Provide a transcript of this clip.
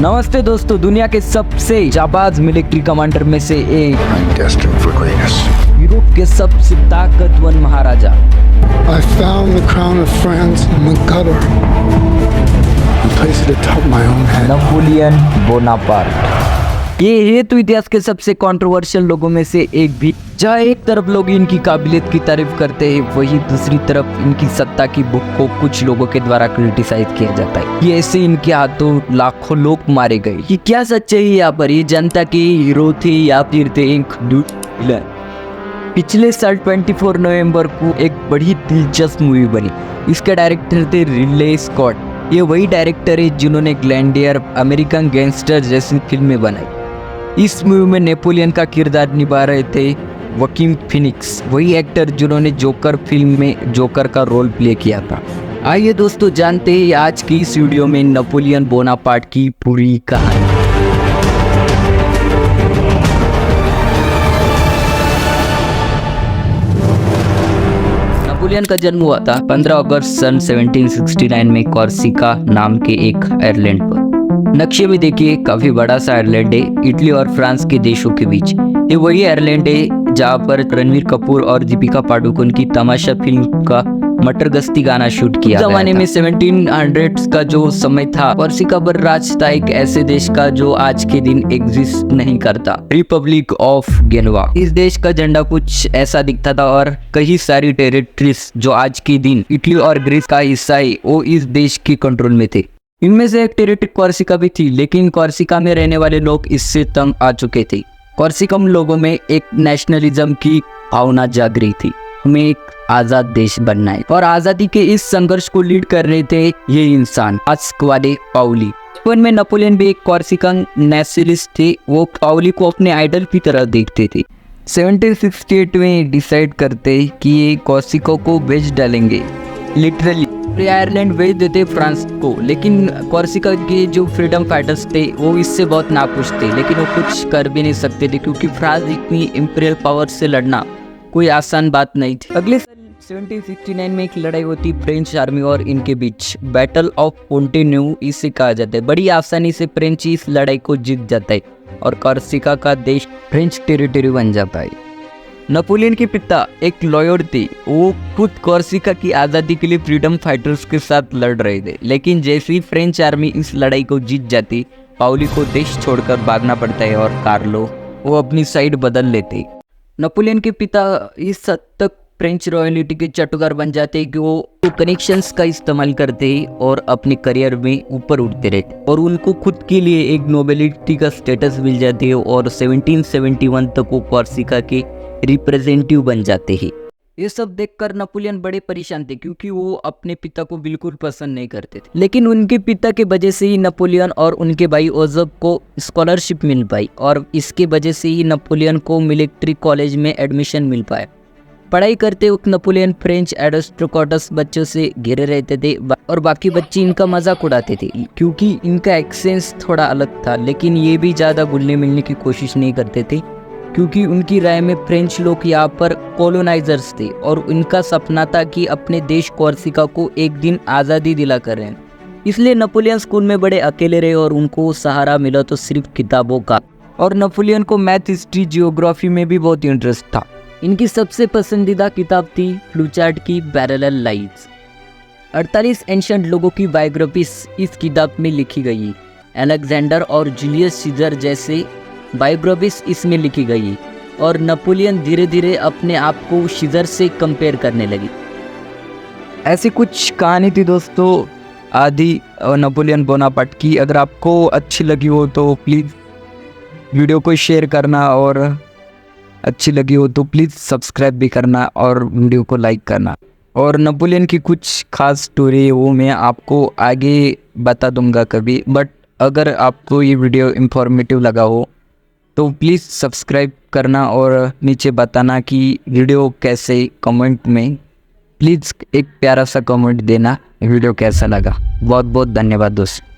नमस्ते दोस्तों, दुनिया के सबसे जाबाज मिलिट्री कमांडर में से एक, I'm destined for greatness. Europe के सबसे ताकतवर महाराजा, I found the crown of France in the gutter and placed it atop my own head. Napoleon Bonaparte. ये तो इतिहास के सबसे कंट्रोवर्शियल लोगों में से एक भी, जहाँ एक तरफ लोग इनकी काबिलियत की तारीफ करते हैं, वही दूसरी तरफ इनकी सत्ता की भूख को कुछ लोगों के द्वारा क्रिटिसाइज किया जाता है। ये ऐसे इनके हाथों लाखों लोग मारे गए। ये क्या सच्चाई है यहाँ पर? ये जनता के हीरो थे या फिर थे एक विलन? पिछले साल 24 नवंबर को एक बड़ी दिलचस्प मूवी बनी। इसके डायरेक्टर थे रिडले स्कॉट। ये वही डायरेक्टर है जिन्होंने ग्लैडिएटर, अमेरिकन गैंगस्टर जैसी फिल्में बनाई। इस मूवी में नेपोलियन का किरदार निभा रहे थे वकीम फिनिक्स, वही एक्टर जिन्होंने जोकर फिल्म में जोकर का रोल प्ले किया था। आइए दोस्तों, जानते हैं आज की इस वीडियो में नेपोलियन बोनापार्ट की पूरी कहानी। नेपोलियन का जन्म हुआ था 15 अगस्त सन 1769 में कॉर्सिका नाम के एक आयरलैंड पर। नक्शे में देखिए, काफी बड़ा सा आयरलैंड है, इटली और फ्रांस के देशों के बीच। ये वही आयरलैंड है जहाँ पर रणवीर कपूर और दीपिका पादुकोण की तमाशा फिल्म का मटरगश्ती गाना शूट किया। जमाने में 1700s का जो समय था, कॉर्सिका पर राज था एक ऐसे देश का जो आज के दिन एग्जिस्ट नहीं करता, रिपब्लिक ऑफ गेनवा। इस देश का झंडा कुछ ऐसा दिखता था और कई सारी टेरिटरीज जो आज के दिन इटली और ग्रीस का हिस्सा है, वो इस देश के कंट्रोल में थे। इनमें से एक टेरिटरी कॉर्सिका भी थी, लेकिन कॉर्सिका में रहने वाले लोग इससे तंग आ चुके थे। कॉर्सिकम लोगों में एक नेशनलिज्म की भावना जाग रही थी, हमें एक आजाद देश बनना है। और आजादी के इस संघर्ष को लीड कर रहे थे ये इंसान पास्क्वाले पाउली। बचपन में नेपोलियन भी एक कॉर्सिकन नेशनलिस्ट थे। वो पाउली को अपने आइडल की तरह देखते थे। 1768 में डिसाइड करते कि ये कॉर्सिका को बेच डालेंगे, लिटरली आयरलैंड भेज देते फ्रांस को। लेकिन कॉर्सिका के जो फ्रीडम फाइटर्स थे वो इससे बहुत नाखुश थे, लेकिन वो कुछ कर भी नहीं सकते थे क्योंकि फ्रांस इतनी इंपीरियल पावर से लड़ना कोई आसान बात नहीं थी। अगले साल 1769 में एक लड़ाई होती फ्रेंच आर्मी और इनके बीच, बैटल ऑफ पोंटेन्यू इसे कहा जाता है। बड़ी आसानी से फ्रेंच इस लड़ाई को जीत जाता है और कॉर्सिका का देश फ्रेंच टेरिटरी बन जाता है। नेपोलियन के पिता एक लॉयर थे। वो खुद कॉर्सिका की आज़ादी के लिए फ्रीडम फाइटर्स के साथ लड़ रहे थे, लेकिन जैसे ही फ्रेंच आर्मी इस लड़ाई को जीत जाती, पाउली को देश छोड़कर भागना पड़ता है और कार्लो वो अपनी साइड बदल लेते। नेपोलियन के पिता इस हद तक फ्रेंच रॉयलिटी के चटुकार बन जाते कि वो कनेक्शंस का इस्तेमाल करते और अपने करियर में ऊपर उठते रहते और उनको खुद के लिए एक नोबेलिटी का स्टेटस मिल जाती है और 1771 तक वो कॉर्सिका के रिप्रेजेंटेटिव बन जाते हैं। ये सब देखकर नेपोलियन बड़े परेशान थे क्योंकि वो अपने पिता को बिल्कुल पसंद नहीं करते थे। लेकिन उनके पिता के वजह से ही नेपोलियन और उनके भाई ओजब को स्कॉलरशिप मिल पाई और इसके वजह से ही नेपोलियन को मिलिट्री कॉलेज में एडमिशन मिल पाया। पढ़ाई करते वक्त नेपोलियन फ्रेंच एरिस्टोक्रेट्स बच्चों से घिरे रहते थे और बाकी बच्चे इनका मजाक उड़ाते थे क्योंकि इनका एक्सेंस थोड़ा अलग था। लेकिन ये भी ज़्यादा घुलने मिलने की कोशिश नहीं करते थे क्योंकि उनकी राय में फ्रेंच लोग यहाँ पर कॉलोनाइजर्स थे और उनका सपना था कि अपने देश कॉर्सिका को एक दिन आज़ादी दिला करें। इसलिए नेपोलियन स्कूल में बड़े अकेले रहे और उनको सहारा मिला तो सिर्फ किताबों का। और नेपोलियन को मैथ, हिस्ट्री, जियोग्राफी में भी बहुत इंटरेस्ट था। इनकी सबसे पसंदीदा किताब थी फ्लूचार्ट की पैरेलल लाइन्स। 48 एंशिएंट लोगों की बायोग्राफीज इस किताब में लिखी गई। अलेक्जेंडर और जूलियस सीजर जैसे बायोग्राफीज इसमें लिखी गई और नेपोलियन धीरे धीरे अपने आप को सीजर से कंपेयर करने लगी। ऐसी कुछ कहानी थी दोस्तों आदि नेपोलियन बोनापार्ट की। अगर आपको अच्छी लगी हो तो प्लीज़ वीडियो को शेयर करना और अच्छी लगी हो तो प्लीज़ सब्सक्राइब भी करना और वीडियो को लाइक करना। और नेपोलियन की कुछ खास स्टोरी वो मैं आपको आगे बता दूंगा कभी। बट अगर आपको ये वीडियो इंफॉर्मेटिव लगा हो तो प्लीज़ सब्सक्राइब करना और नीचे बताना कि वीडियो कैसे, कमेंट में प्लीज़ एक प्यारा सा कमेंट देना वीडियो कैसा लगा। बहुत बहुत धन्यवाद दोस्तों।